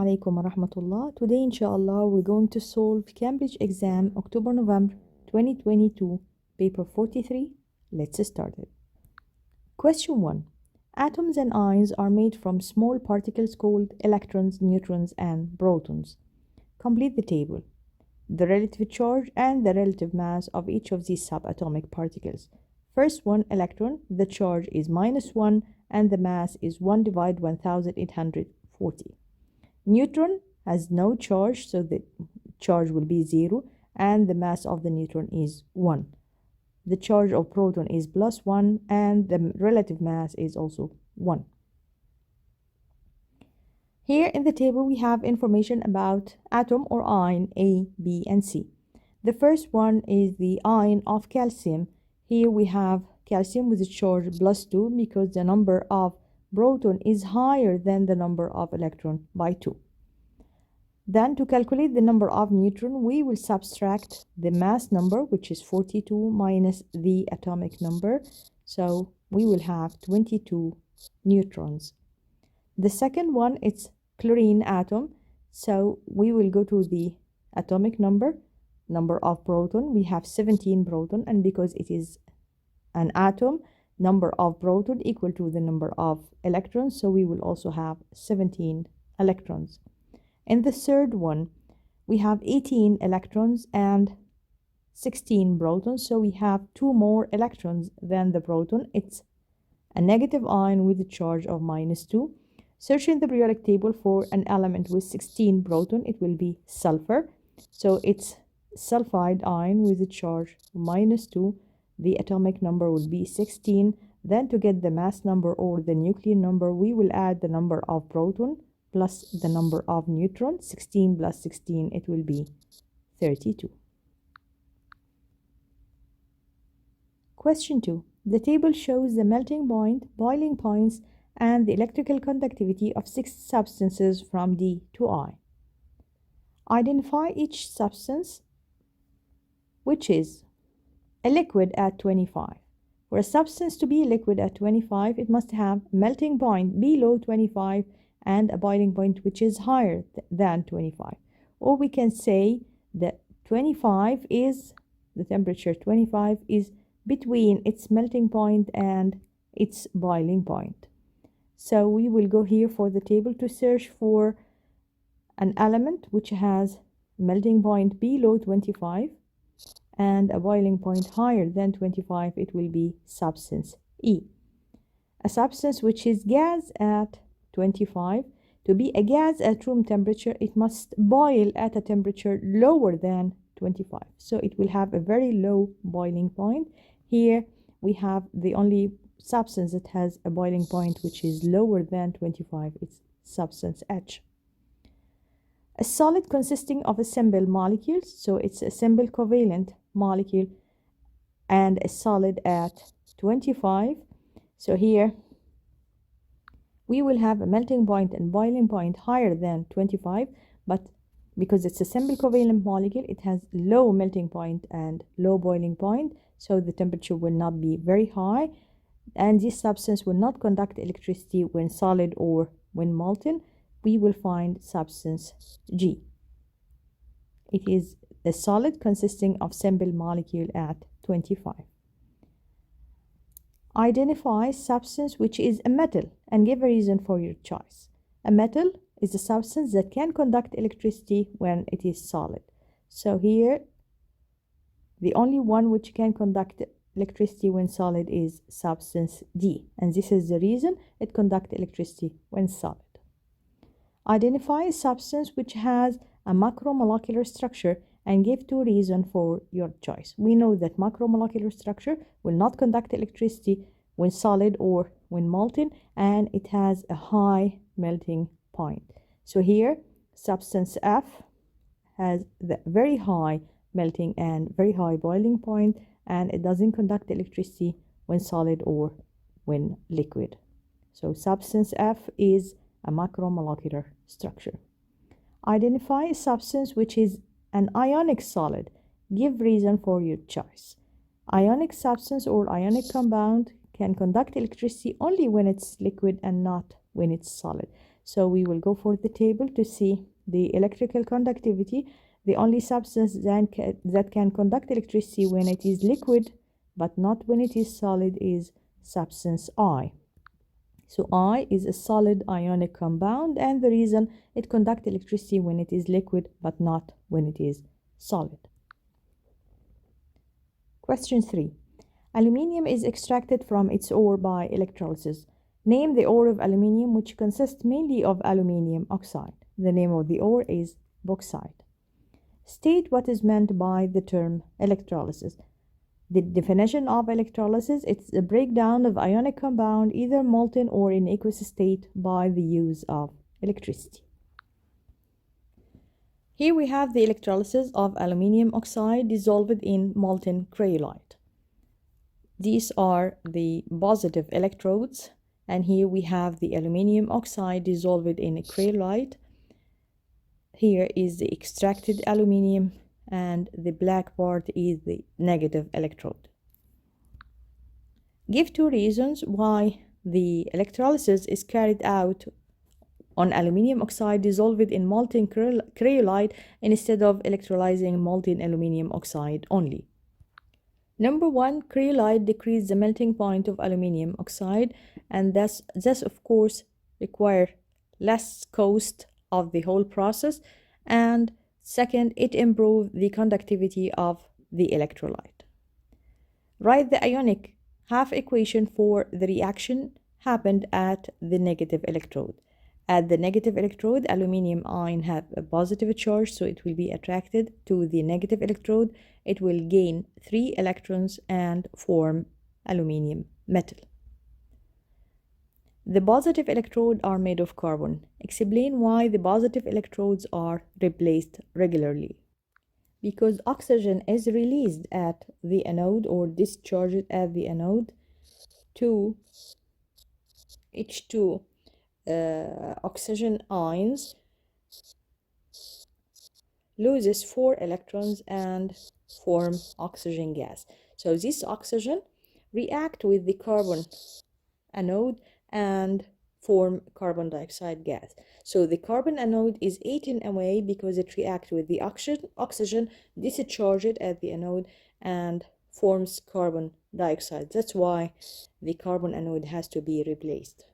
alaikum wa rahmatullah. Today, inshallah, we're going to solve Cambridge exam October-November 2022, paper 43. Let's start it. Question 1. Atoms and ions are made from small particles called electrons, neutrons, and protons. Complete the table. The relative charge and the relative mass of each of these subatomic particles. First one, electron, the charge is -1 and the mass is 1 divided 1840. Neutron has no charge, so the charge will be 0 and the mass of the neutron is 1. The charge of proton is +1 and the relative mass is also 1. Here in the table we have information about atom or ion A, B, and C. The first one is the ion of calcium. Here we have calcium with a charge +2 because the number of proton is higher than the number of electron by 2. Then to calculate the number of neutron, we will subtract the mass number, which is 42, minus the atomic number. So we will have 22 neutrons. The second one, it's chlorine atom. So we will go to the atomic number of proton. We have 17 proton, and because it is an atom, number of proton equal to the number of electrons, so we will also have 17 electrons. In the third one, we have 18 electrons and 16 protons, so we have 2 more electrons than the proton. It's a negative ion with a charge of -2. Search in the periodic table for an element with 16 proton. It will be sulfur, so it's sulfide ion with a charge of -2. The atomic number will be 16. Then to get the mass number or the nucleon number, we will add the number of proton plus the number of neutron. 16 plus 16, it will be 32. Question 2. The table shows the melting point, boiling points, and the electrical conductivity of 6 substances from D to I. Identify each substance which is a liquid at 25. For a substance to be a liquid at 25, it must have a melting point below 25 and a boiling point which is higher than 25. Or we can say that 25 is, the temperature 25 is between its melting point and its boiling point. So we will go here for the table to search for an element which has melting point below 25 and a boiling point higher than 25. It will be substance E. A substance which is gas at 25. To be a gas at room temperature, it must boil at a temperature lower than 25. So it will have a very low boiling point. Here we have the only substance that has a boiling point which is lower than 25. It's substance H. A solid consisting of a simple molecules, so it's a simple covalent molecule, and a solid at 25. So here we will have a melting point and boiling point higher than 25, but because it's a simple covalent molecule, it has low melting point and low boiling point, so the temperature will not be very high, and this substance will not conduct electricity when solid or when molten. We will find substance G. It is a solid consisting of simple molecule at 25. Identify substance which is a metal and give a reason for your choice. A metal is a substance that can conduct electricity when it is solid. So here, the only one which can conduct electricity when solid is substance D, and this is the reason it conducts electricity when solid. Identify a substance which has a macromolecular structure and give 2 reasons for your choice. We know that macromolecular structure will not conduct electricity when solid or when molten, and it has a high melting point. So here, substance F has the very high melting and very high boiling point, and it doesn't conduct electricity when solid or when liquid. So substance F is a macromolecular structure. Identify a substance which is an ionic solid. Give reason for your choice. Ionic substance or ionic compound can conduct electricity only when it's liquid and not when it's solid. So we will go for the table to see the electrical conductivity. The only substance that can conduct electricity when it is liquid but not when it is solid is substance I. So I is a solid ionic compound, and the reason it conducts electricity when it is liquid but not when it is solid. Question 3. Aluminium is extracted from its ore by electrolysis. Name the ore of aluminium which consists mainly of aluminium oxide. The name of the ore is bauxite. State what is meant by the term electrolysis. The definition of electrolysis is the breakdown of ionic compound, either molten or in aqueous state, by the use of electricity. Here we have the electrolysis of aluminium oxide dissolved in molten chrysolite. These are the positive electrodes, and here we have the aluminium oxide dissolved in a chrysolite. Here is the extracted aluminium, and the black part is the negative electrode. Give 2 reasons why the electrolysis is carried out on aluminium oxide dissolved in molten chrysolite instead of electrolyzing molten aluminium oxide only. Number 1, chrysolite decreases the melting point of aluminium oxide, and thus of course require less cost of the whole process, and second, it improves the conductivity of the electrolyte. Write the ionic half equation for the reaction happened at the negative electrode. At the negative electrode, aluminium ion have a positive charge, so it will be attracted to the negative electrode. It will gain 3 electrons and form aluminium metal. The positive electrodes are made of carbon. Explain why the positive electrodes are replaced regularly. Because oxygen is released at the anode or discharged at the anode to H2 oxygen ions loses 4 electrons and form oxygen gas. So this oxygen react with the carbon anode and form carbon dioxide gas. So the carbon anode is eaten away because it reacts with the oxygen discharged at the anode and forms carbon dioxide. That's why the carbon anode has to be replaced.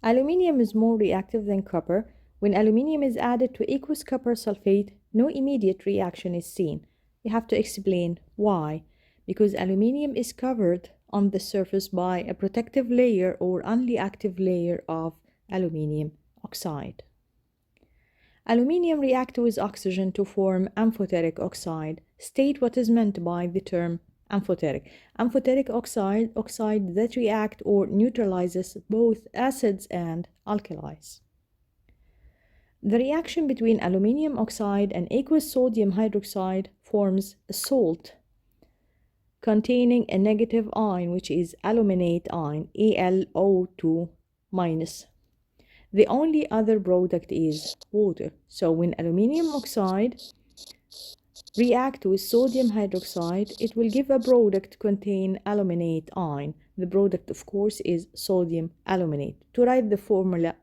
Aluminium is more reactive than copper. When aluminium is added to aqueous copper sulfate, no immediate reaction is seen. You have to explain why. Because aluminium is covered on the surface by a protective layer or only active layer of aluminium oxide. Aluminium reacts with oxygen to form amphoteric oxide. State what is meant by the term amphoteric. Amphoteric oxide that react or neutralizes both acids and alkalis. The reaction between aluminium oxide and aqueous sodium hydroxide forms a salt containing a negative ion, which is aluminate ion, AlO2-. The only other product is water. So when aluminium oxide react with sodium hydroxide, it will give a product contain aluminate ion. The product, of course, is sodium aluminate. To write the formula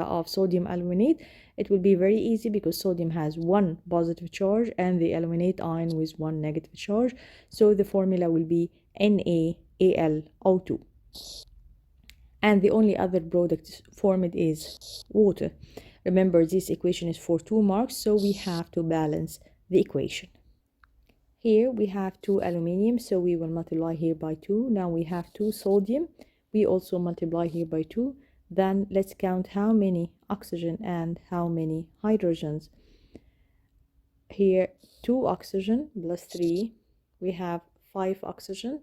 of sodium aluminate, it will be very easy because sodium has 1 positive charge and the aluminate ion with 1 negative charge. So the formula will be NaAlO2. And the only other product formed is water. Remember, this equation is for 2 marks, so we have to balance the equation. Here we have 2 aluminium, so we will multiply here by 2. Now we have 2 sodium. We also multiply here by 2. Then let's count how many oxygen and how many hydrogens. Here 2 oxygen plus 3. We have 5 oxygen.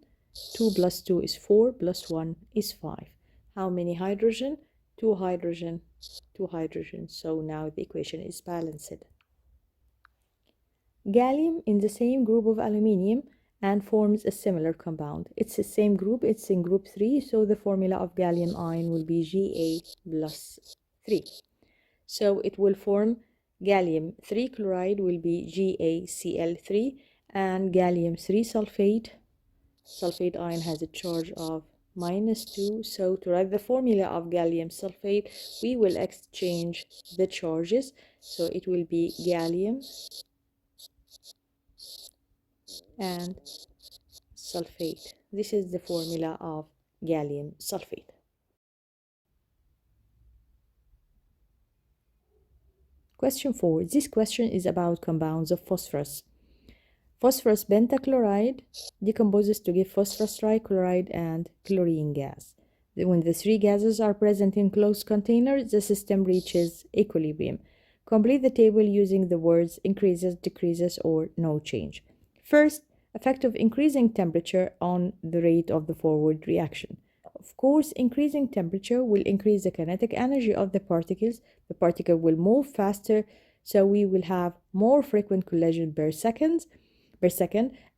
2 plus 2 is 4 plus 1 is 5. How many hydrogen? 2 hydrogen, 2 hydrogen. So now the equation is balanced. Gallium in the same group of aluminium and forms a similar compound. It's the same group, it's in group 3, so the formula of gallium ion will be Ga plus 3. So it will form gallium 3 chloride will be GaCl3, and gallium 3 sulfate. Sulfate ion has a charge of minus 2. So to write the formula of gallium sulfate, we will exchange the charges. So it will be gallium and sulfate. This is the formula of gallium sulfate. Question 4. This question is about compounds of phosphorus. Phosphorus pentachloride decomposes to give phosphorus trichloride and chlorine gas. When the three gases are present in closed containers, the system reaches equilibrium. Complete the table using the words increases, decreases, or no change. First, effect of increasing temperature on the rate of the forward reaction. Of course, increasing temperature will increase the kinetic energy of the particles. The particle will move faster, so we will have more frequent collision per second,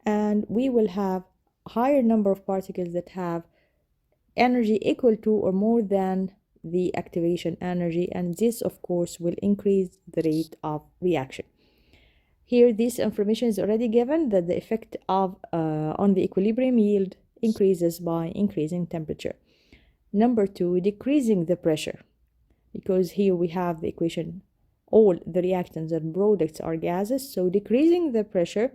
and we will have higher number of particles that have energy equal to or more than the activation energy, and this of course will increase the rate of reaction. Here this information is already given that the effect of on the equilibrium yield increases by increasing temperature. Number 2, decreasing the pressure, because here we have the equation, all the reactants and products are gases, so decreasing the pressure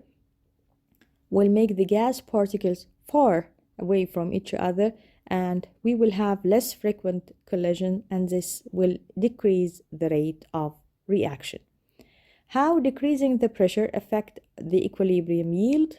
will make the gas particles far away from each other, and we will have less frequent collision, and this will decrease the rate of reaction. How decreasing the pressure affect the equilibrium yield?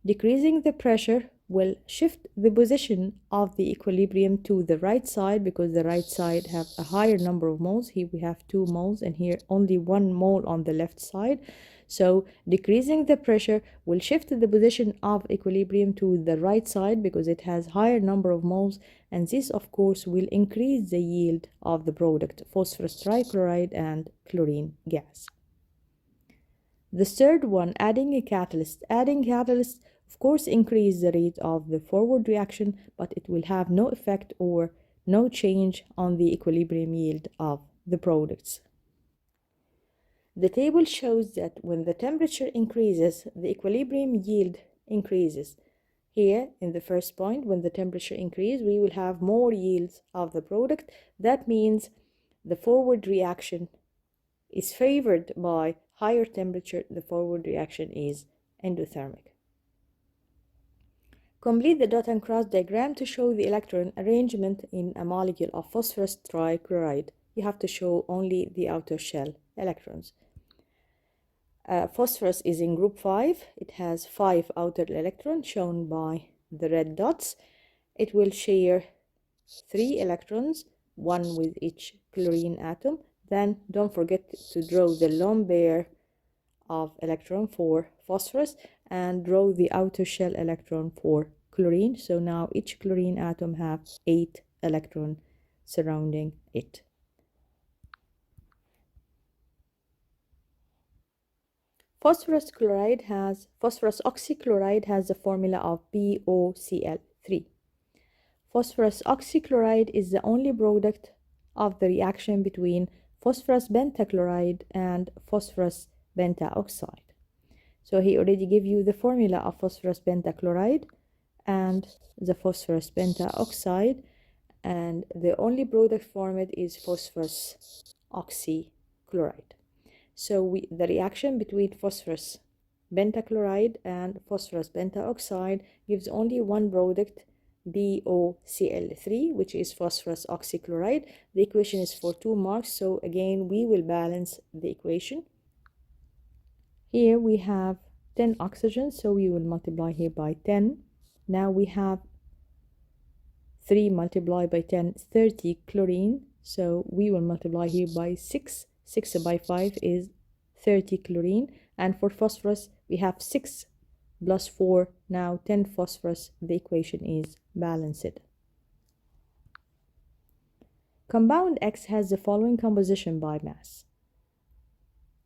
Decreasing the pressure will shift the position of the equilibrium to the right side, because the right side have a higher number of moles. Here we have 2 moles, and here only 1 mole on the left side. So decreasing the pressure will shift the position of equilibrium to the right side because it has higher number of moles, and this of course will increase the yield of the product, phosphorus trichloride and chlorine gas. The third one, adding a catalyst. Adding catalyst of course increase the rate of the forward reaction, but it will have no effect or no change on the equilibrium yield of the products. The table shows that when the temperature increases, the equilibrium yield increases. Here, in the first point, when the temperature increases, we will have more yields of the product. That means the forward reaction is favored by higher temperature. The forward reaction is endothermic. Complete the dot and cross diagram to show the electron arrangement in a molecule of phosphorus trichloride. You have to show only the outer shell electrons. Phosphorus is in group 5. It has 5 outer electrons shown by the red dots. It will share 3 electrons, 1 with each chlorine atom. Then don't forget to draw the lone pair of electron for phosphorus and draw the outer shell electron for chlorine. So now each chlorine atom have 8 electrons surrounding it. Phosphorus oxychloride has the formula of POCl3. Phosphorus oxychloride is the only product of the reaction between phosphorus pentachloride and phosphorus pentaoxide. So he already gave you the formula of phosphorus pentachloride and the phosphorus pentaoxide, and the only product formed is phosphorus oxychloride. So the reaction between phosphorus pentachloride and phosphorus pentaoxide gives only one product, BOCl3, which is phosphorus oxychloride. The equation is for 2 marks, so again we will balance the equation. Here we have 10 oxygen, so we will multiply here by 10. Now we have 3 multiplied by 10, 30 chlorine, so we will multiply here by 6. 6 by 5 is 30 chlorine, and for phosphorus we have 6 plus 4, now 10 phosphorus. The equation is balanced. Compound X has the following composition by mass: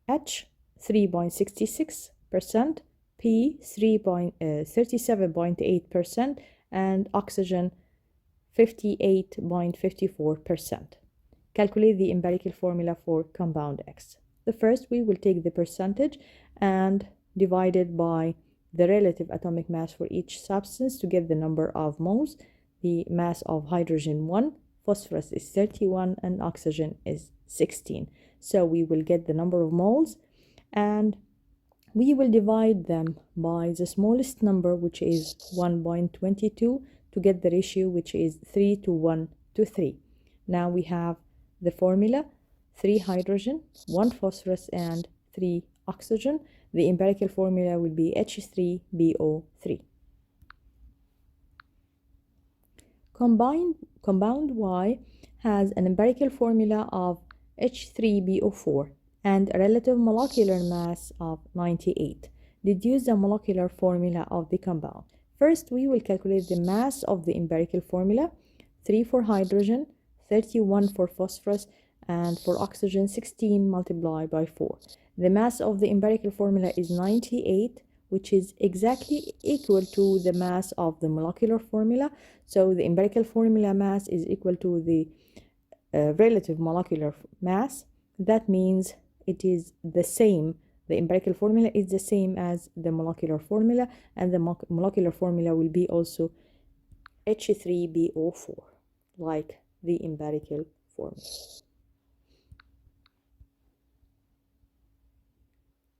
H 3.66%, P 37.8%, and oxygen 58.54%. Calculate the empirical formula for compound X. The first, we will take the percentage and divide it by the relative atomic mass for each substance to get the number of moles. the mass of hydrogen 1, phosphorus is 31, and oxygen is 16. So we will get the number of moles, and we will divide them by the smallest number, which is 1.22, to get the ratio, which is 3 to 1 to 3. Now we have the formula: 3 hydrogen, 1 phosphorus, and 3 oxygen. The empirical formula will be H3BO3. Compound Y has an empirical formula of H3BO4 and a relative molecular mass of 98. Deduce the molecular formula of the compound. First, we will calculate the mass of the empirical formula: 3 for hydrogen, 31 for phosphorus, and for oxygen 16 multiplied by 4. The mass of the empirical formula is 98, which is exactly equal to the mass of the molecular formula. So the empirical formula mass is equal to the relative molecular mass. That means it is the same. The empirical formula is the same as the molecular formula, and the molecular formula will be also H3BO4, like the empirical formula.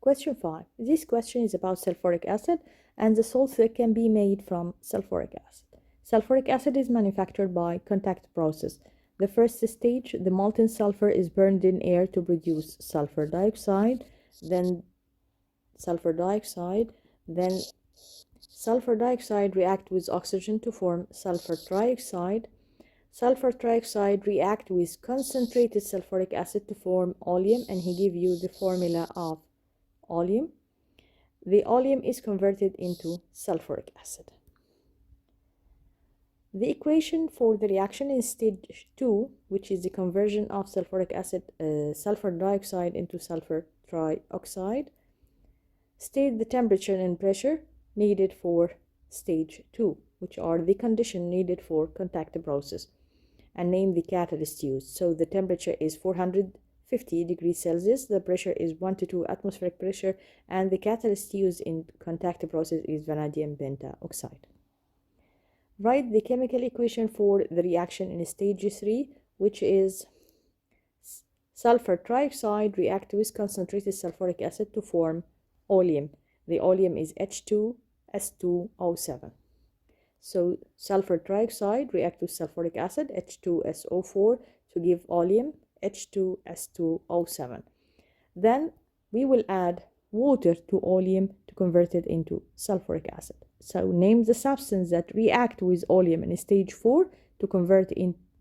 Question 5. This question is about sulfuric acid and the salts that can be made from sulfuric acid. Sulfuric acid is manufactured by contact process. The first stage, the molten sulfur is burned in air to produce sulfur dioxide, then sulfur dioxide react with oxygen to form sulfur trioxide. Sulfur trioxide react with concentrated sulfuric acid to form oleum, and he give you the formula of oleum. The oleum is converted into sulfuric acid. The equation for the reaction in stage 2, which is the conversion of sulfuric acid, sulfur dioxide into sulfur trioxide, state the temperature and pressure needed for stage 2, which are the condition needed for contact process, and name the catalyst used. So the temperature is 450 degrees Celsius, the pressure is 1 to 2 atmospheric pressure, and the catalyst used in contact process is vanadium pentaoxide. Write the chemical equation for the reaction in stage 3, which is sulfur trioxide react with concentrated sulfuric acid to form oleum. The oleum is H2S2O7. So sulfur trioxide react with sulfuric acid, H2SO4, to give oleum, H2S2O7. Then we will add water to oleum to convert it into sulfuric acid. So name the substance that react with oleum in stage 4 to convert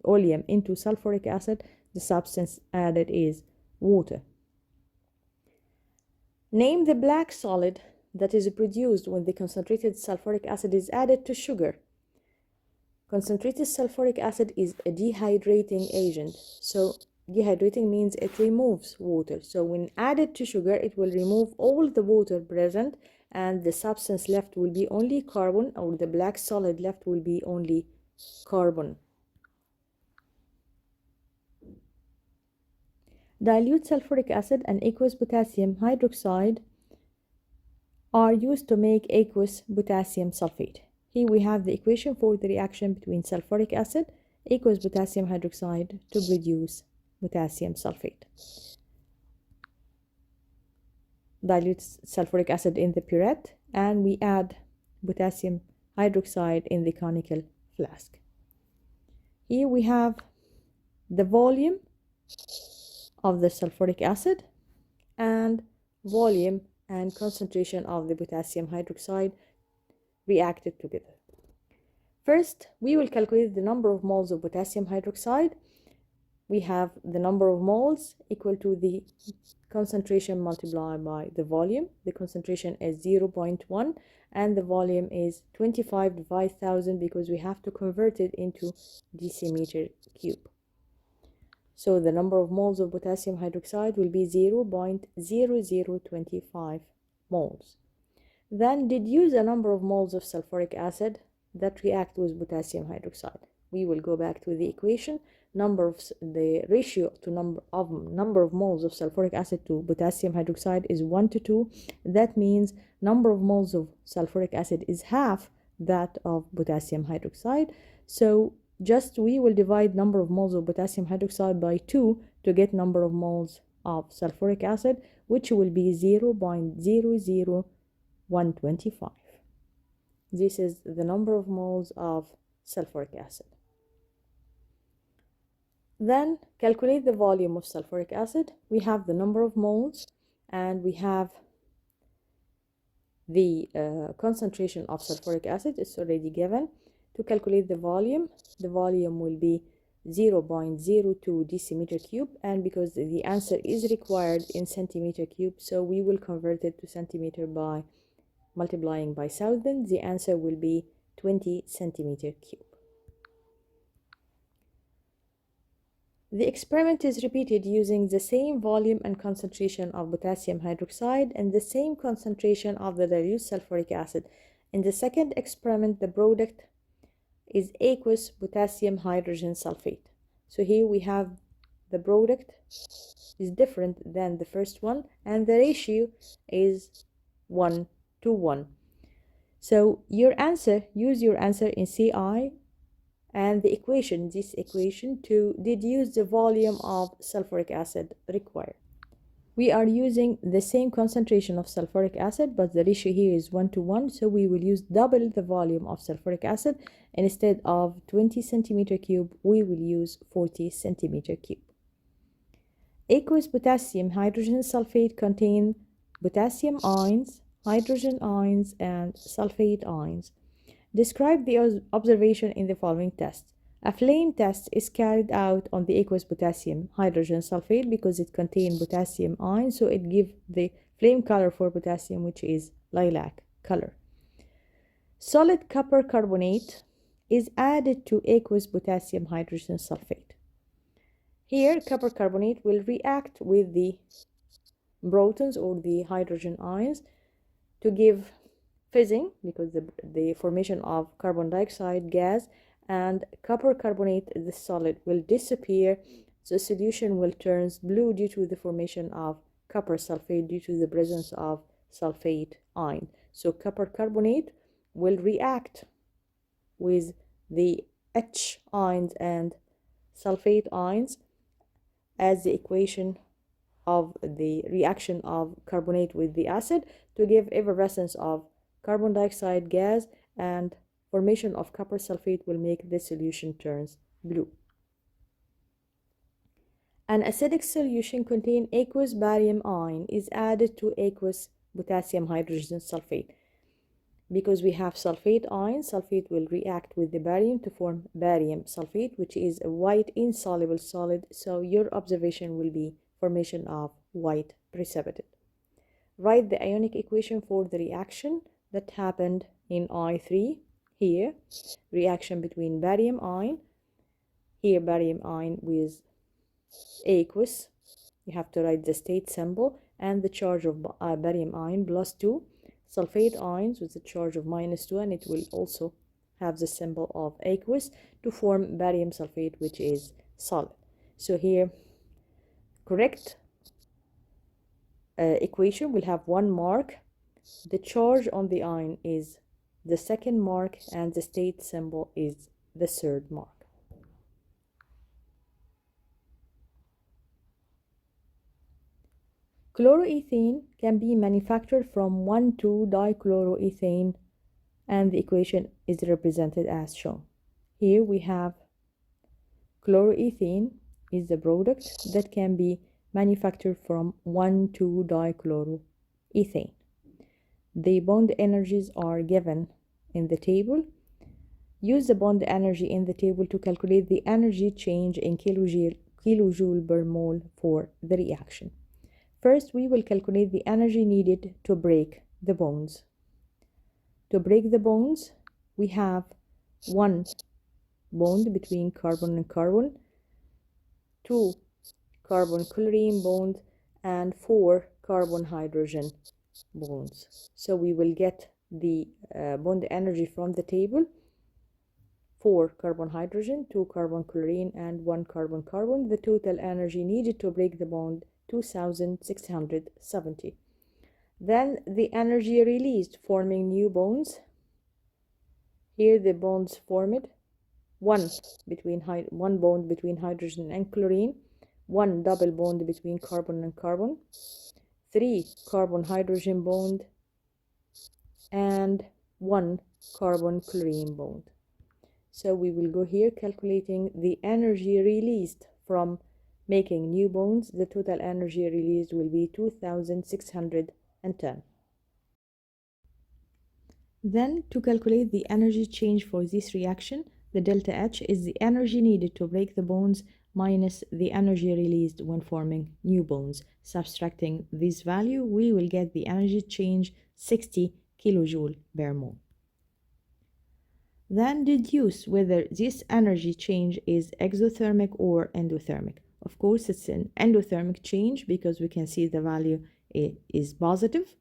oleum into sulfuric acid. The substance added is water. Name the black solid that is produced when the concentrated sulfuric acid is added to sugar. Concentrated sulfuric acid is a dehydrating agent. So dehydrating means it removes water. So when added to sugar, it will remove all the water present, and the substance left will be only carbon, or the black solid left will be only carbon. Dilute sulfuric acid and aqueous potassium hydroxide are used to make aqueous potassium sulfate. Here we have the equation for the reaction between sulfuric acid, aqueous potassium hydroxide to produce potassium sulfate. Dilute sulfuric acid in the purette, and we add potassium hydroxide in the conical flask. Here we have the volume of the sulfuric acid and volume and concentration of the potassium hydroxide reacted together. First, we will calculate the number of moles of potassium hydroxide. We have the number of moles equal to the concentration multiplied by the volume. The concentration is 0.1 and the volume is 25 divided by 1000 because we have to convert it into decimeter cube. So the number of moles of potassium hydroxide will be 0.0025 moles. Then deduce a number of moles of sulfuric acid that react with potassium hydroxide. We will go back to the equation. The ratio to number of moles of sulfuric acid to potassium hydroxide is 1 to 2. That means number of moles of sulfuric acid is half that of potassium hydroxide. So just we will divide number of moles of potassium hydroxide by 2 to get number of moles of sulfuric acid, which will be 0.00125. This is the number of moles of sulfuric acid. Then calculate the volume of sulfuric acid. We have the number of moles and we have the concentration of sulfuric acid. It's already given. To calculate the volume will be 0.02 decimeter cube, and because the answer is required in centimeter cube, so we will convert it to centimeter by multiplying by 1000. The answer will be 20 centimeter cube. The experiment is repeated using the same volume and concentration of potassium hydroxide and the same concentration of the dilute sulfuric acid. In the second experiment, the product is aqueous potassium hydrogen sulfate. So here we have the product is different than the first one, and the ratio is 1 to 1. So your answer, use your answer in CI and the equation, this equation, to deduce the volume of sulfuric acid required. We are using the same concentration of sulfuric acid, but the ratio here is 1 to 1, so we will use double the volume of sulfuric acid. Instead of 20 centimeter cube, we will use 40 centimeter cube. Aqueous potassium hydrogen sulfate contains potassium ions, hydrogen ions, and sulfate ions. Describe the observation in the following test. A flame test is carried out on the aqueous potassium hydrogen sulfate because it contains potassium ions, so it gives the flame color for potassium, which is lilac color. Solid copper carbonate is added to aqueous potassium hydrogen sulfate. Here, copper carbonate will react with the protons or the hydrogen ions to give fizzing, because the formation of carbon dioxide gas, and copper carbonate, the solid, will disappear. The solution will turn blue due to the formation of copper sulfate due to the presence of sulfate ion. So copper carbonate will react with the H ions and sulfate ions as the equation of the reaction of carbonate with the acid to give effervescence of carbon dioxide gas, and formation of copper sulfate will make the solution turns blue. An acidic solution containing aqueous barium ion is added to aqueous potassium hydrogen sulfate. Because we have sulfate ion, sulfate will react with the barium to form barium sulfate, which is a white insoluble solid. So your observation will be formation of white precipitate. Write the ionic equation for the reaction that happened in I3. Here, reaction between barium ion, here barium ion with aqueous, you have to write the state symbol, and the charge of barium ion +2, sulfate ions with the charge of -2, and it will also have the symbol of aqueous to form barium sulfate, which is solid. So here, correct equation will have 1 mark. The charge on the ion is the 2nd mark, and the state symbol is the 3rd mark. Chloroethane can be manufactured from 1,2-dichloroethane, and the equation is represented as shown. Here we have chloroethane is the product that can be manufactured from 1,2-dichloroethane. The bond energies are given in the table. Use the bond energy in the table to calculate the energy change in kilojoule per mole for the reaction. First, we will calculate the energy needed to break the bonds. To break the bonds, we have 1 bond between carbon and carbon, 2 carbon-chlorine bonds, and 4 carbon-hydrogen bonds. So we will get the bond energy from the table: 4 carbon-hydrogen, 2 carbon-chlorine, and 1 carbon-carbon. The total energy needed to break the bond, 2670. Then the energy released forming new bonds. Here the bonds formed one one bond between hydrogen and chlorine, one double bond between carbon and carbon, 3 carbon hydrogen bond, and 1 carbon chlorine bond. So we will go here calculating the energy released from making new bonds. The total energy released will be 2610. Then, to calculate the energy change for this reaction, the delta H is the energy needed to break the bonds minus the energy released when forming new bonds. Subtracting this value, we will get the energy change 60 kilojoule per mole. Then deduce whether this energy change is exothermic or endothermic. Of course, it's an endothermic change because we can see the value is positive.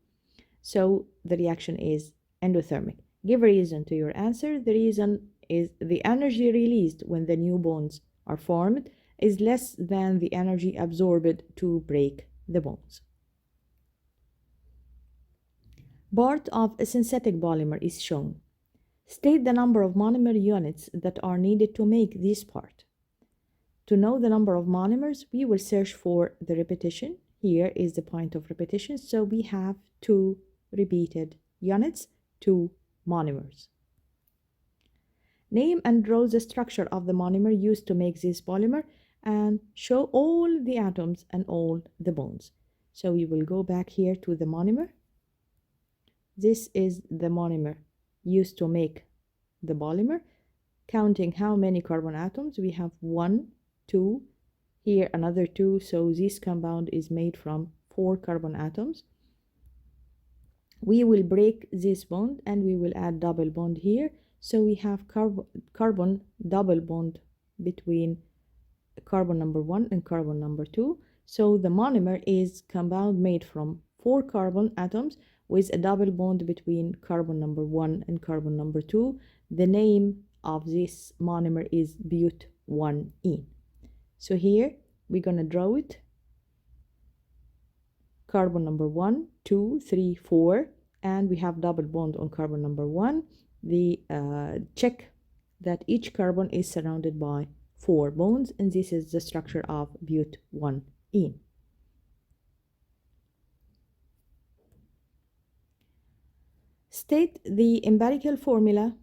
So the reaction is endothermic. Give a reason to your answer. The reason is the energy released when the new bonds are formed is less than the energy absorbed to break the bonds. Part of a synthetic polymer is shown. State the number of monomer units that are needed to make this part. To know the number of monomers, we will search for the repetition. Here is the point of repetition, so we have 2 repeated units, 2 monomers. Name and draw the structure of the monomer used to make this polymer and show all the atoms and all the bonds. So we will go back here to the monomer. This is the monomer used to make the polymer. Counting how many carbon atoms, we have 1, 2, here another 2, so this compound is made from 4 carbon atoms. We will break this bond and we will add double bond here, so we have carbon double bond between carbon number 1 and carbon number 2. So the monomer is compound made from 4 carbon atoms with a double bond between carbon number 1 and carbon number 2. The name of this monomer is but1ene. So here we're going to draw it. Carbon number 1, 2, 3, 4, and we have double bond on carbon number 1. Check that each carbon is surrounded by 4 bonds, and this is the structure of but1ene. State the empirical formula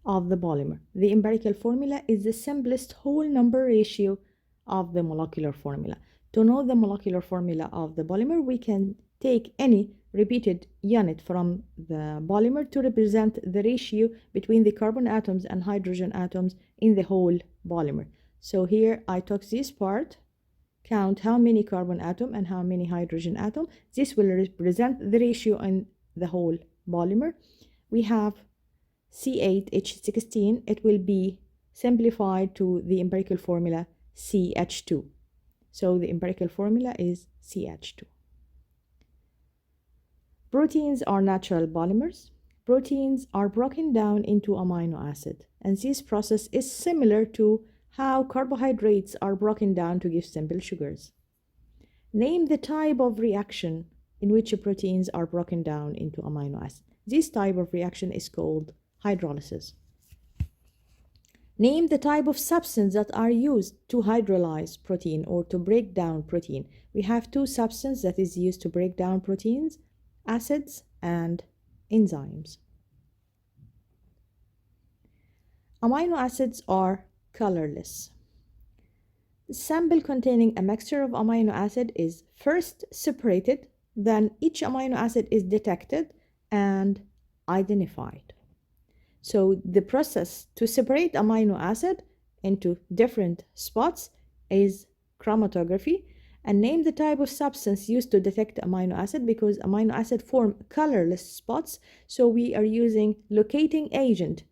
of the polymer. The empirical formula is the simplest whole number ratio of the molecular formula. To know the molecular formula of the polymer, we can take any repeated unit from the polymer to represent the ratio between the carbon atoms and hydrogen atoms in the whole polymer. So here I took this part, count how many carbon atom and how many hydrogen atom. This will represent the ratio in the whole polymer. We have C8H16. It will be simplified to the empirical formula CH2. So the empirical formula is CH2. Proteins are natural polymers. Proteins are broken down into amino acid, and this process is similar to how carbohydrates are broken down to give simple sugars. Name the type of reaction in which proteins are broken down into amino acids. This type of reaction is called hydrolysis. Name the type of substance that are used to hydrolyze protein or to break down protein. We have 2 substances that is used to break down proteins: acids and enzymes. Amino acids are colorless. The sample containing a mixture of amino acid is first separated, then each amino acid is detected and identified. So the process to separate amino acid into different spots is chromatography. And name the type of substance used to detect amino acid, because amino acid form colorless spots, so we are using locating agent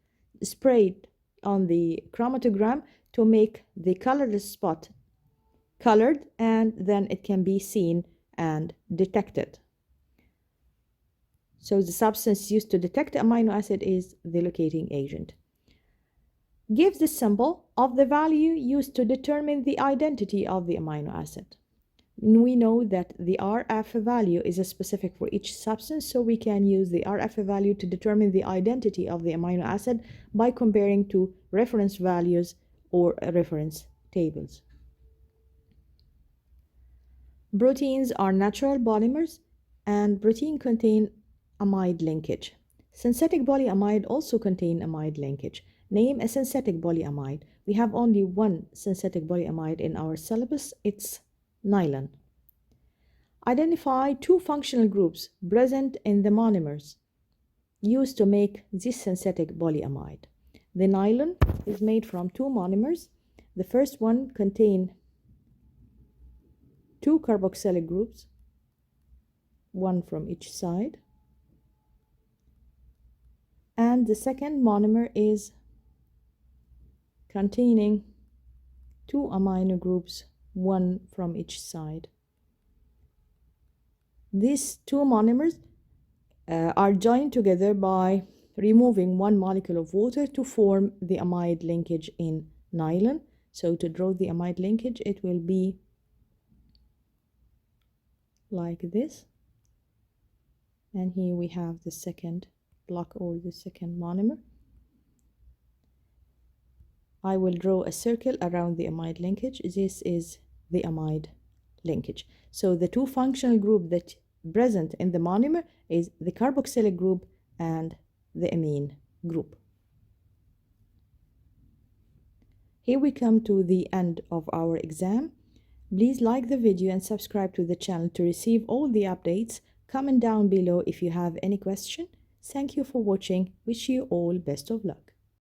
sprayed on the chromatogram to make the colorless spot colored, and then it can be seen and detected. So the substance used to detect amino acid is the locating agent. Give the symbol of the value used to determine the identity of the amino acid. We know that the RF value is a specific for each substance, so we can use the RF value to determine the identity of the amino acid by comparing to reference values or reference tables. Proteins are natural polymers, and protein contain amide linkage. Synthetic polyamide also contain amide linkage. Name a synthetic polyamide. We have only one synthetic polyamide in our syllabus. It's nylon. Identify two functional groups present in the monomers used to make this synthetic polyamide. The nylon is made from two monomers. The first one contains two carboxylic groups, one from each side, and the second monomer is containing two amino groups, one from each side. These two monomers are joined together by removing one molecule of water to form the amide linkage in nylon. So to draw the amide linkage, it will be like this. And here we have the second block or the second monomer. I will draw a circle around the amide linkage. This is the amide linkage. So the two functional groups that present in the monomer is the carboxylic group and the amine group. Here we come to the end of our exam. Please like the video and subscribe to the channel to receive all the updates. Comment down below if you have any question. Thank you for watching. Wish you all best of luck.